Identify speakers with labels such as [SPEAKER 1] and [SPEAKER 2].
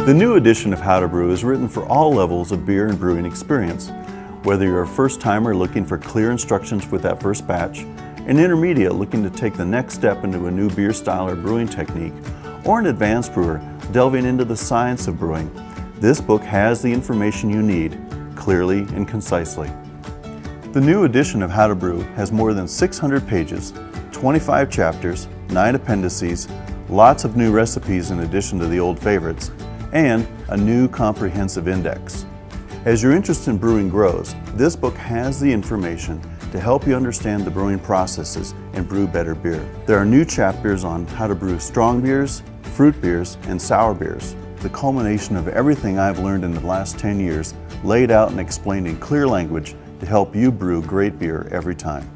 [SPEAKER 1] The new edition of How to Brew is written for all levels of beer and brewing experience. Whether you're a first-timer looking for clear instructions with that first batch, an intermediate looking to take the next step into a new beer style or brewing technique, or an advanced brewer delving into the science of brewing, this book has the information you need, clearly and concisely. The new edition of How to Brew has more than 600 pages, 25 chapters, 9 appendices, lots of new recipes in addition to the old favorites, and a new comprehensive index. As your interest in brewing grows, this book has the information to help you understand the brewing processes and brew better beer. There are new chapters on how to brew strong beers, fruit beers, and sour beers. The culmination of everything I've learned in the last 10 years, laid out and explained in clear language to help you brew great beer every time.